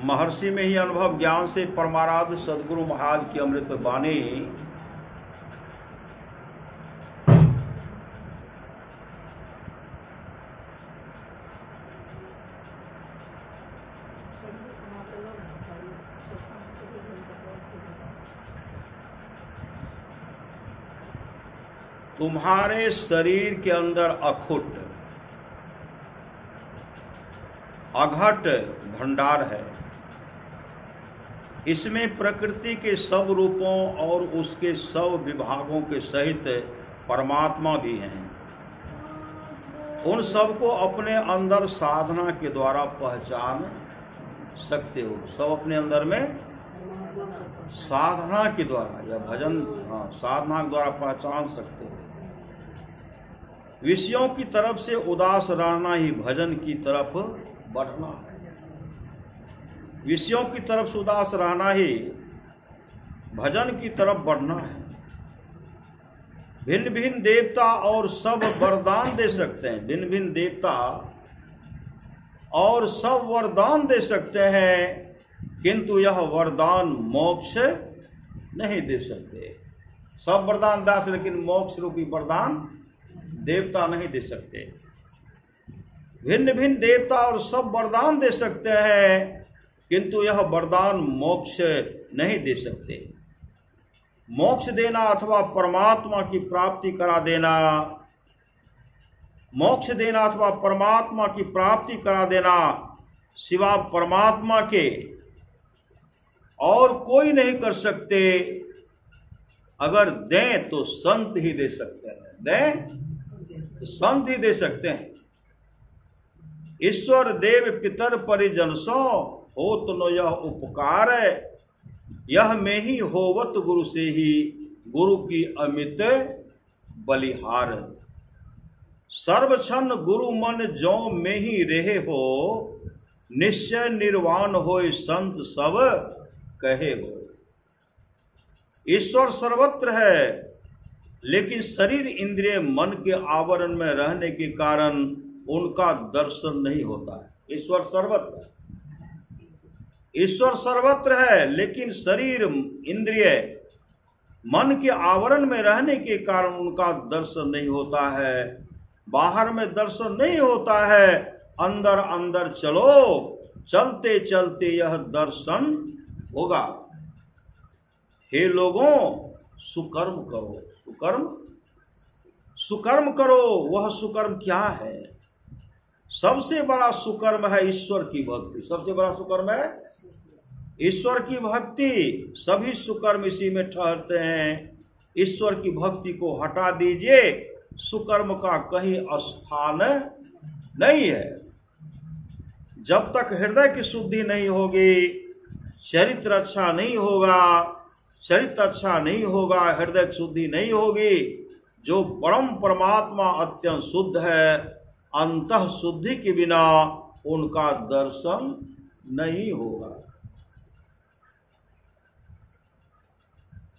महर्षि में ही अनुभव ज्ञान से परमाराध्य सदगुरु महाराज की अमृत वाणी तुम्हारे शरीर के अंदर अखुट अघट भंडार है। इसमें प्रकृति के सब रूपों और उसके सब विभागों के सहित परमात्मा भी हैं। उन सबको अपने अंदर साधना के द्वारा पहचान सकते हो। सब अपने अंदर में साधना के द्वारा या भजन साधना के द्वारा पहचान सकते हो। विषयों की तरफ से उदास रहना ही भजन की तरफ बढ़ना है। विषयों की तरफ से उदास रहना ही भजन की तरफ बढ़ना है। भिन्न भिन्न देवता और सब वरदान दे सकते हैं। भिन्न भिन्न देवता और सब वरदान दे सकते हैं, किंतु यह वरदान मोक्ष नहीं दे सकते। सब वरदान दास, लेकिन मोक्ष रूपी वरदान देवता नहीं दे सकते। भिन्न भिन्न देवता और सब वरदान दे सकते हैं, किंतु यह वरदान मोक्ष नहीं दे सकते। मोक्ष देना अथवा परमात्मा की प्राप्ति करा देना, मोक्ष देना अथवा परमात्मा की प्राप्ति करा देना सिवा परमात्मा के और कोई नहीं कर सकते। अगर दें तो संत ही दे सकते हैं। दें तो संत ही दे सकते हैं। ईश्वर देव पितर परिजन सो होत नो यह उपकार, यह में ही होवत गुरु से ही गुरु की अमित बलिहार। सर्वक्षण गुरु मन जो में ही रहे हो, निश्चय निर्वाण होय संत सब कहे हो। ईश्वर सर्वत्र है, लेकिन शरीर इंद्रिय मन के आवरण में रहने के कारण उनका दर्शन नहीं होता है। ईश्वर सर्वत्र है, ईश्वर सर्वत्र है, लेकिन शरीर इंद्रिय मन के आवरण में रहने के कारण उनका दर्शन नहीं होता है। बाहर में दर्शन नहीं होता है, अंदर अंदर चलो, चलते चलते यह दर्शन होगा। हे लोगों, सुकर्म करो। सुकर्म करो। वह सुकर्म क्या है? सबसे बड़ा सुकर्म है ईश्वर की भक्ति। सबसे बड़ा सुकर्म है ईश्वर की भक्ति। सभी सुकर्म इसी में ठहरते हैं। ईश्वर की भक्ति को हटा दीजिए, सुकर्म का कहीं स्थान नहीं है। जब तक हृदय की शुद्धि नहीं होगी, चरित्र अच्छा नहीं होगा, चरित्र अच्छा नहीं होगा, हृदय की शुद्धि नहीं होगी। जो परम परमात्मा अत्यंत शुद्ध है, अंतः शुद्धि के बिना उनका दर्शन नहीं होगा।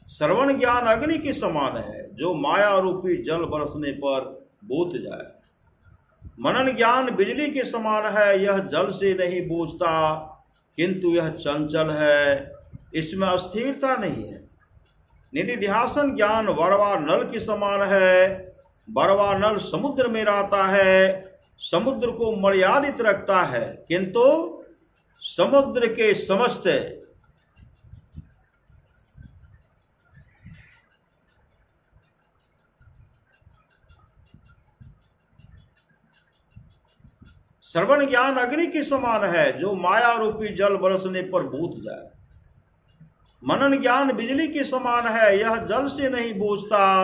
श्रवण ज्ञान अग्नि के समान है, जो माया रूपी जल बरसने पर बूझ जाए। मनन ज्ञान बिजली के समान है, यह जल से नहीं बूझता, किंतु यह चंचल है, इसमें अस्थिरता नहीं है। निधिध्यासन ज्ञान वरवा नल के समान है, वरवा नल समुद्र में रहता है, समुद्र को मर्यादित रखता है, किंतु समुद्र के समस्त श्रवण ज्ञान अग्नि के समान है, जो माया रूपी जल बरसने पर बूझ जाए। मनन ज्ञान बिजली के समान है, यह जल से नहीं बूझता,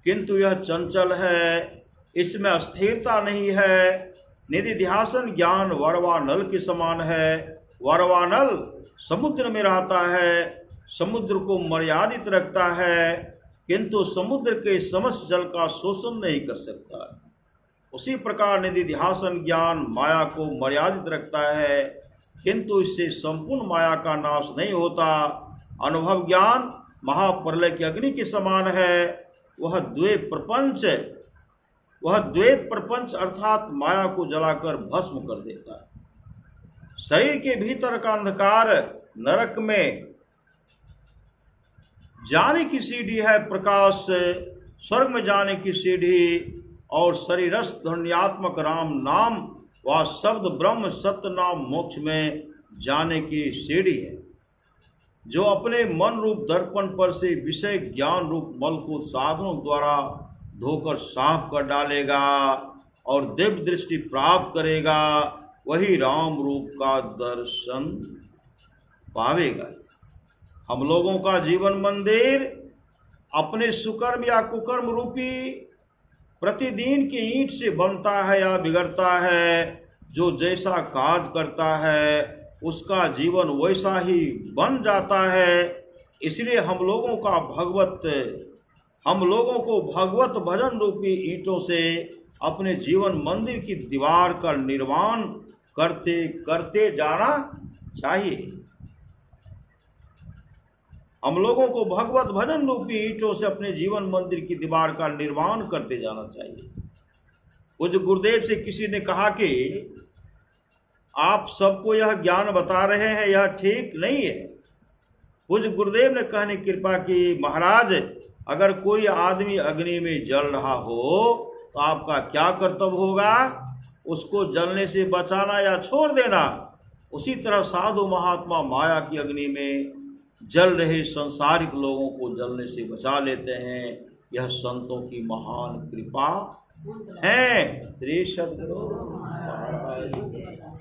किंतु यह चंचल है, इसमें अस्थिरता नहीं है। निधिध्यासन ज्ञान वरवा नल के समान है, वरवा नल समुद्र में रहता है, समुद्र को मर्यादित रखता है, किंतु समुद्र के समस्त जल का शोषण नहीं कर सकता। उसी प्रकार निधिध्यासन ज्ञान माया को मर्यादित रखता है, किंतु इससे संपूर्ण माया का नाश नहीं होता। अनुभव ज्ञान महाप्रलय की अग्नि के समान है, वह द्वे प्रपंच वह द्वैत प्रपंच अर्थात माया को जलाकर भस्म कर देता है। शरीर के भीतर का अंधकार नरक में जाने की सीढ़ी है, प्रकाश स्वर्ग में जाने की सीढ़ी, और शरीरस्थ ध्वन्यात्मक राम नाम व शब्द ब्रह्म सत्य नाम मोक्ष में जाने की सीढ़ी है। जो अपने मन रूप दर्पण पर से विषय ज्ञान रूप मल को साधनों द्वारा धोकर साफ कर डालेगा और दिव्य दृष्टि प्राप्त करेगा, वही राम रूप का दर्शन पावेगा। हम लोगों का जीवन मंदिर अपने सुकर्म या कुकर्म रूपी प्रतिदिन की ईंट से बनता है या बिगड़ता है। जो जैसा कार्य करता है उसका जीवन वैसा ही बन जाता है। इसलिए हम लोगों को भगवत भजन रूपी ईंटों से अपने जीवन मंदिर की दीवार का निर्माण करते करते जाना चाहिए। हम लोगों को भगवत भजन रूपी ईंटों से अपने जीवन मंदिर की दीवार का निर्माण करते जाना चाहिए। पूज्य गुरुदेव से किसी ने कहा कि आप सबको यह ज्ञान बता रहे हैं, यह ठीक नहीं है। पूज्य गुरुदेव ने कहने की कृपा की, महाराज अगर कोई आदमी अग्नि में जल रहा हो तो आपका क्या कर्तव्य होगा? उसको जलने से बचाना या छोड़ देना। उसी तरह साधु महात्मा माया की अग्नि में जल रहे संसारिक लोगों को जलने से बचा लेते हैं। यह संतों की महान कृपा है। श्री सद्गुरु महाराज।